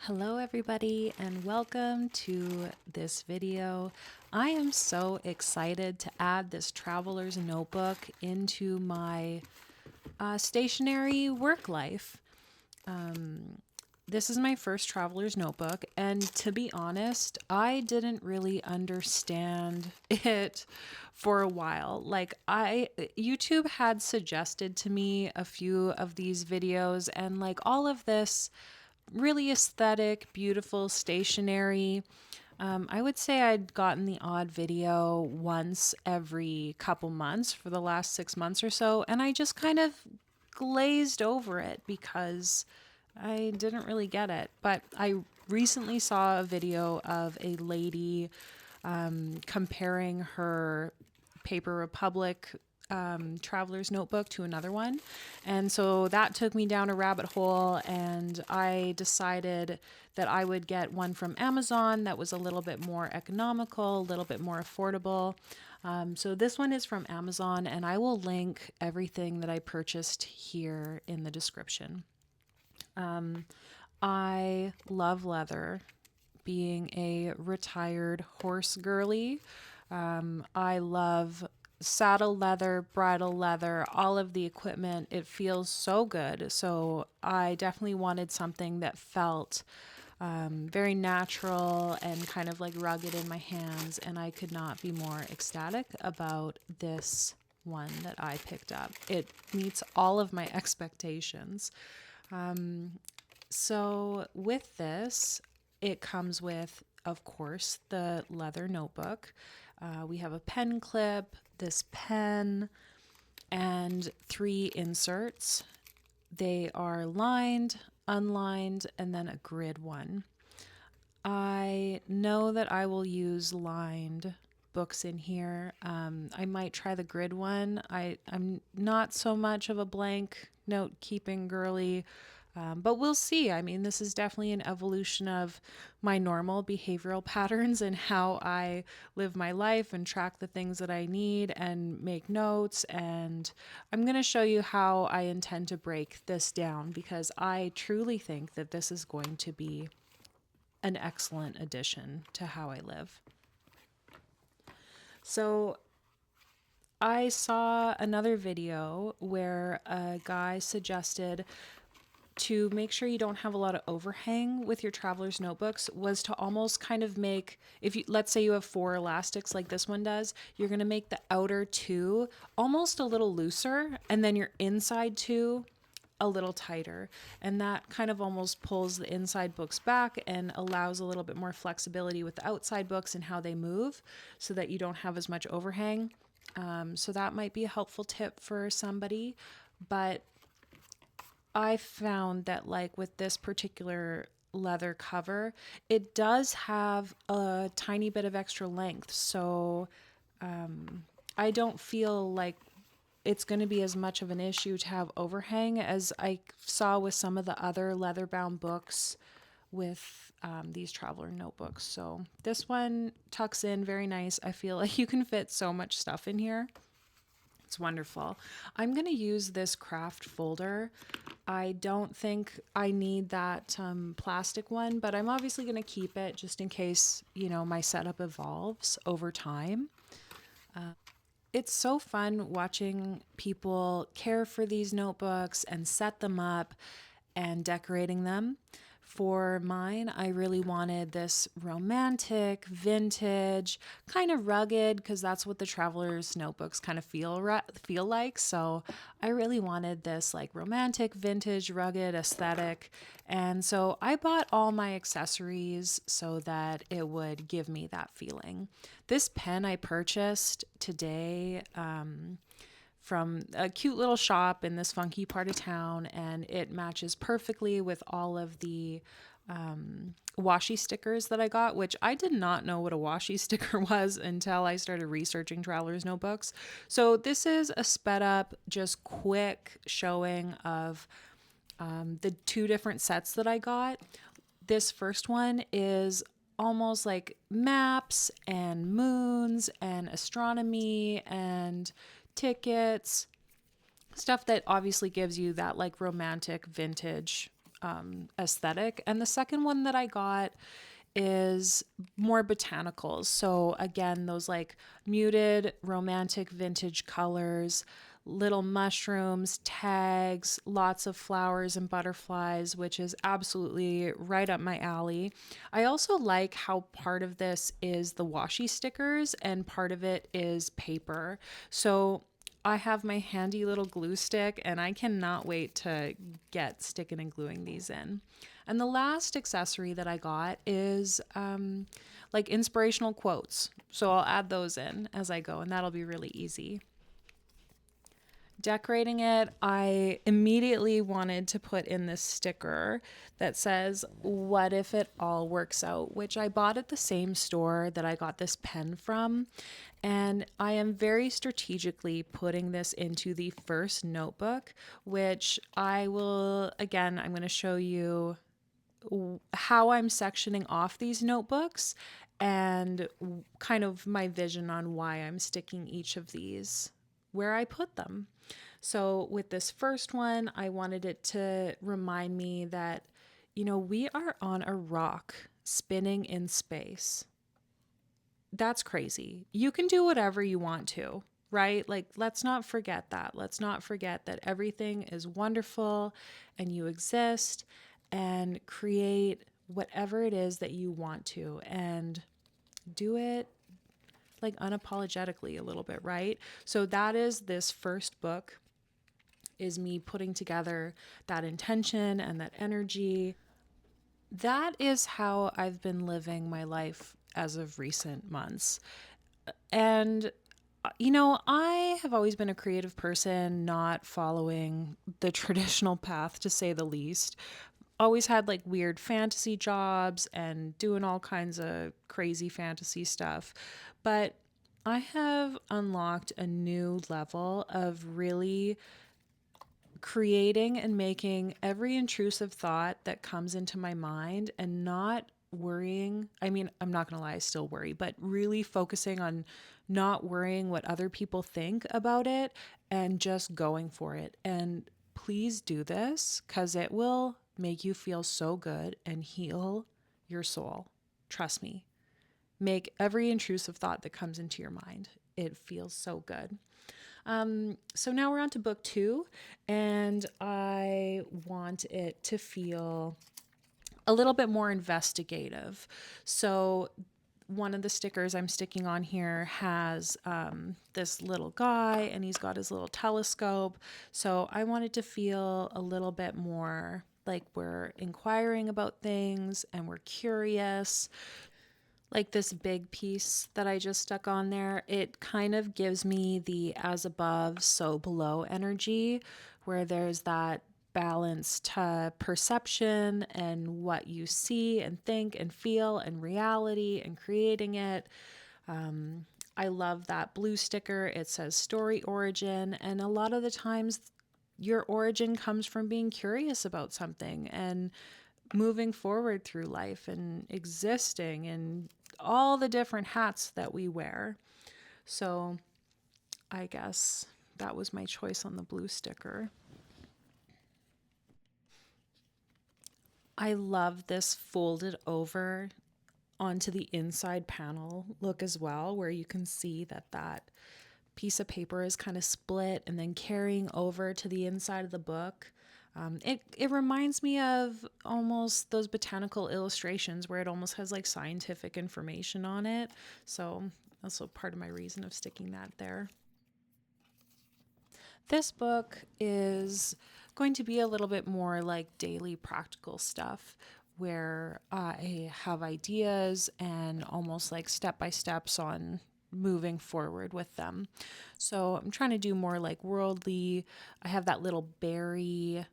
Hello everybody and welcome to this video. I am so excited to add this traveler's notebook into my stationary work life. This is my first traveler's notebook, and to be honest, I didn't really understand it for a while. YouTube had suggested to me a few of these videos, and like all of this really aesthetic, beautiful stationery. I would say I'd gotten the odd video once every couple months for the last 6 months or so, and I just kind of glazed over it because I didn't really get it. But I recently saw a video of a lady comparing her Paper Republic traveler's notebook to another one. And so that took me down a rabbit hole, and I decided that I would get one from Amazon that was a little bit more economical, a little bit more affordable. So this one is from Amazon, and I will link everything that I purchased here in the description. I love leather, being a retired horse girly. I love saddle leather, bridle leather, all of the equipment. It feels so good. So I definitely wanted something that felt very natural and kind of like rugged in my hands. And I could not be more ecstatic about this one that I picked up. It meets all of my expectations. So with this, it comes with, of course, the leather notebook. We have a pen clip, this pen, and 3 inserts. They are lined, unlined, and then a grid one. I know that I will use lined books in here. I might try the grid one. I'm not so much of a blank note keeping girly. But we'll see. I mean, this is definitely an evolution of my normal behavioral patterns and how I live my life and track the things that I need and make notes. And I'm going to show you how I intend to break this down because I truly think that this is going to be an excellent addition to how I live. So I saw another video where a guy suggested to make sure you don't have a lot of overhang with your traveler's notebooks was to almost kind of make, if you, let's say you have 4 elastics like this one does, you're going to make the outer 2 almost a little looser and then your inside 2 a little tighter. And that kind of almost pulls the inside books back and allows a little bit more flexibility with the outside books and how they move so that you don't have as much overhang. So that might be a helpful tip for somebody. But I found that like with this particular leather cover, it does have a tiny bit of extra length. So I don't feel like it's going to be as much of an issue to have overhang as I saw with some of the other leather bound books with these traveler notebooks. So this one tucks in very nice. I feel like you can fit so much stuff in here. It's wonderful. I'm going to use this craft folder. I don't think I need that plastic one, but I'm obviously going to keep it just in case, my setup evolves over time. It's so fun watching people care for these notebooks and set them up and decorating them. For mine, I really wanted this romantic, vintage, kind of rugged, because that's what the traveler's notebooks kind of feel like. So I really wanted this like romantic, vintage, rugged aesthetic. And so I bought all my accessories so that it would give me that feeling. This pen I purchased today from a cute little shop in this funky part of town, and it matches perfectly with all of the washi stickers that I got, which I did not know what a washi sticker was until I started researching traveler's notebooks. So this is a sped up, just quick showing of the 2 different sets that I got. This first one is almost like maps and moons and astronomy and tickets, stuff that obviously gives you that like romantic vintage aesthetic. And the second one that I got is more botanicals. So again, those like muted romantic vintage colors, little mushrooms, tags, lots of flowers and butterflies, which is absolutely right up my alley. I also like how part of this is the washi stickers and part of it is paper. So I have my handy little glue stick and I cannot wait to get sticking and gluing these in. And the last accessory that I got is like inspirational quotes. So I'll add those in as I go, and that'll be really easy. Decorating it, I immediately wanted to put in this sticker that says, "What if it all works out?" which I bought at the same store that I got this pen from. And I am very strategically putting this into the first notebook, which I will, again, I'm going to show you how I'm sectioning off these notebooks and kind of my vision on why I'm sticking each of these where I put them. So with this first one, I wanted it to remind me that, we are on a rock spinning in space. That's crazy. You can do whatever you want to, right? Like, let's not forget that. Let's not forget that everything is wonderful and you exist and create whatever it is that you want to and do it like unapologetically a little bit, right? So that is this first book is me putting together that intention and that energy. That is how I've been living my life as of recent months. And I have always been a creative person, not following the traditional path to say the least. Always had like weird fantasy jobs and doing all kinds of crazy fantasy stuff. But I have unlocked a new level of really creating and making every intrusive thought that comes into my mind and not worrying. I mean, I'm not going to lie, I still worry, but really focusing on not worrying what other people think about it and just going for it. And please do this because it will make you feel so good and heal your soul. Trust me. Make every intrusive thought that comes into your mind. It feels so good. So now we're on to book 2, and I want it to feel a little bit more investigative. So one of the stickers I'm sticking on here has this little guy, and he's got his little telescope. So I want it to feel a little bit more like we're inquiring about things and we're curious. Like this big piece that I just stuck on there, it kind of gives me the as above, so below energy, where there's that balance to perception and what you see and think and feel and reality and creating it. I love that blue sticker. It says story origin. And a lot of the times, your origin comes from being curious about something and moving forward through life and existing and all the different hats that we wear. So I guess that was my choice on the blue sticker. I love this folded over onto the inside panel look as well, where you can see that piece of paper is kind of split and then carrying over to the inside of the book. It reminds me of almost those botanical illustrations where it almost has like scientific information on it. So that's part of my reason of sticking that there. This book is going to be a little bit more like daily practical stuff where I have ideas and almost like step by steps on moving forward with them. So I'm trying to do more like worldly. I have that little berry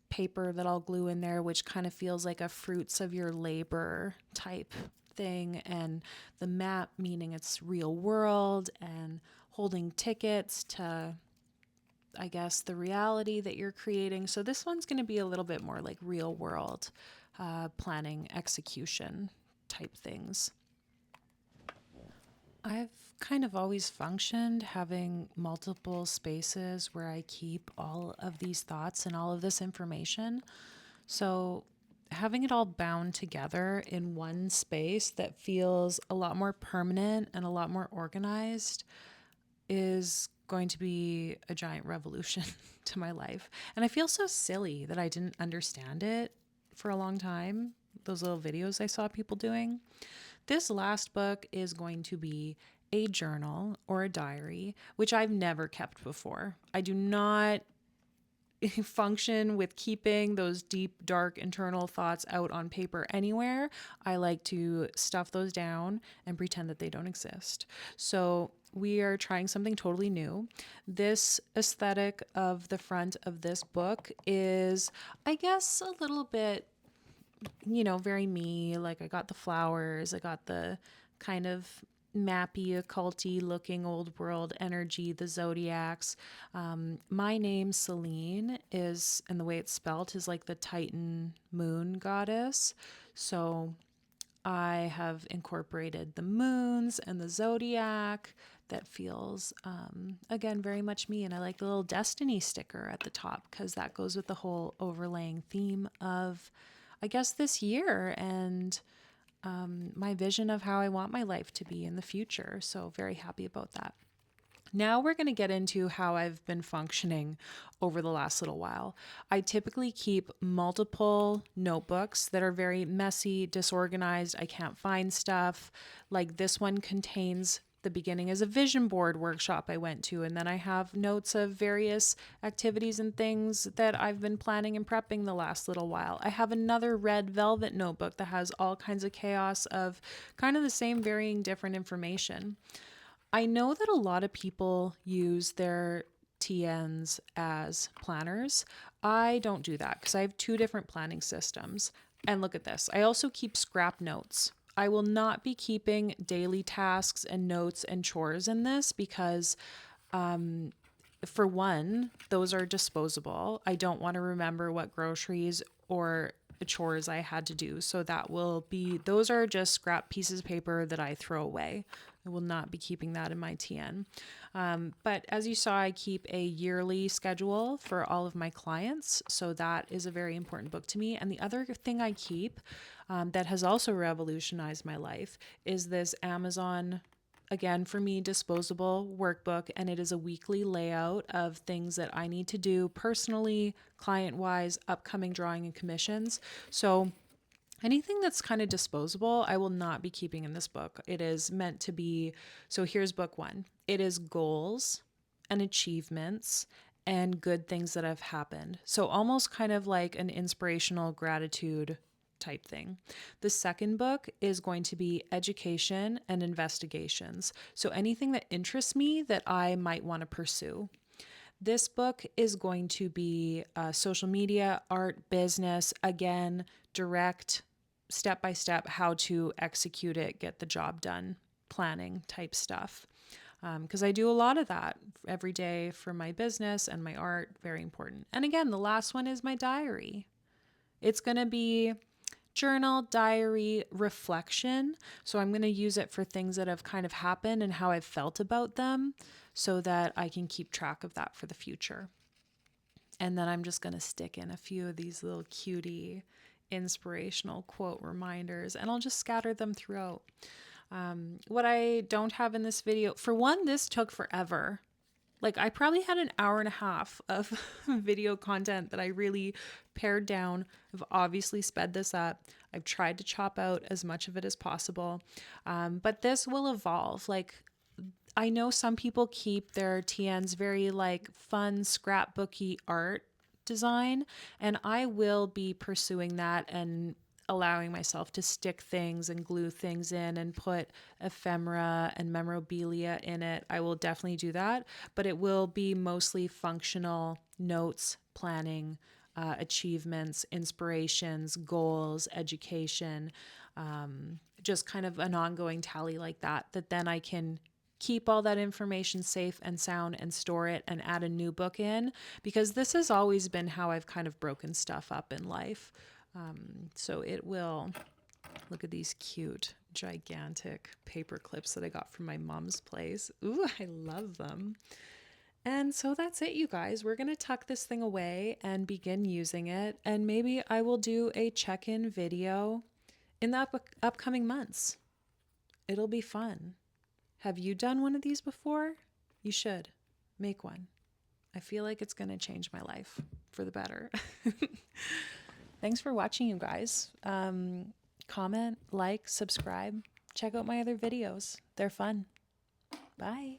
paper that I'll glue in there, which kind of feels like a fruits of your labor type thing. And the map, meaning it's real world and holding tickets to, I guess, the reality that you're creating. So this one's going to be a little bit more like real world planning, execution type things. I've kind of always functioned having multiple spaces where I keep all of these thoughts and all of this information. So, having it all bound together in one space that feels a lot more permanent and a lot more organized is going to be a giant revolution to my life. And I feel so silly that I didn't understand it for a long time. Those little videos I saw people doing. This last book is going to be a journal or a diary, which I've never kept before. I do not function with keeping those deep, dark internal thoughts out on paper anywhere. I like to stuff those down and pretend that they don't exist. So we are trying something totally new. This aesthetic of the front of this book is, I guess, a little bit, very me. Like I got the flowers, I got the kind of mappy, occulty looking old world energy, the zodiacs. My name, Selene, is, and the way it's spelt is like the Titan moon goddess. So I have incorporated the moons and the zodiac. That feels, again, very much me. And I like the little destiny sticker at the top because that goes with the whole overlaying theme of, I guess, this year and my vision of how I want my life to be in the future. So, very happy about that. Now we're going to get into how I've been functioning over the last little while. I typically keep multiple notebooks that are very messy, disorganized. I can't find stuff. Like this one contains the beginning as a vision board workshop I went to, and then I have notes of various activities and things that I've been planning and prepping the last little while. I have another red velvet notebook that has all kinds of chaos of kind of the same varying different information. I know that a lot of people use their TNs as planners. I don't do that because I have two different planning systems. And look at this. I also keep scrap notes. I will not be keeping daily tasks and notes and chores in this because for one, those are disposable. I don't want to remember what groceries or chores I had to do. So those are just scrap pieces of paper that I throw away. I will not be keeping that in my TN. But as you saw, I keep a yearly schedule for all of my clients. So that is a very important book to me. And the other thing I keep that has also revolutionized my life is this Amazon, again, for me, disposable workbook. And it is a weekly layout of things that I need to do personally, client wise, upcoming drawing and commissions. So anything that's kind of disposable, I will not be keeping in this book. It is meant to be. So here's book one. It is goals and achievements and good things that have happened. So almost kind of like an inspirational gratitude type thing. The second book is going to be education and investigations. So anything that interests me that I might want to pursue. This book is going to be social media, art, business, again, direct, step by step, how to execute it, get the job done, planning type stuff. Because I do a lot of that every day for my business and my art, very important. And again, the last one is my diary. It's going to be journal, diary, reflection. So I'm going to use it for things that have kind of happened and how I've felt about them so that I can keep track of that for the future. And then I'm just going to stick in a few of these little cutie inspirational quote reminders and I'll just scatter them throughout. What I don't have in this video, for one, this took forever. Like I probably had an hour and a half of video content that I really pared down. I've obviously sped this up. I've tried to chop out as much of it as possible. But this will evolve. Like I know some people keep their TNs very like fun scrapbooky art design, and I will be pursuing that and allowing myself to stick things and glue things in and put ephemera and memorabilia in it. I will definitely do that, but it will be mostly functional notes, planning, achievements, inspirations, goals, education, just kind of an ongoing tally like that, that then I can keep all that information safe and sound and store it and add a new book in, because this has always been how I've kind of broken stuff up in life. So it will Look at these cute, gigantic paper clips that I got from my mom's place. Ooh, I love them. And so that's it, you guys. We're going to tuck this thing away and begin using it. And maybe I will do a check-in video in the upcoming months. It'll be fun. Have you done one of these before? You should. Make one. I feel like it's going to change my life for the better. Thanks for watching, you guys. Comment, like, subscribe. Check out my other videos. They're fun. Bye.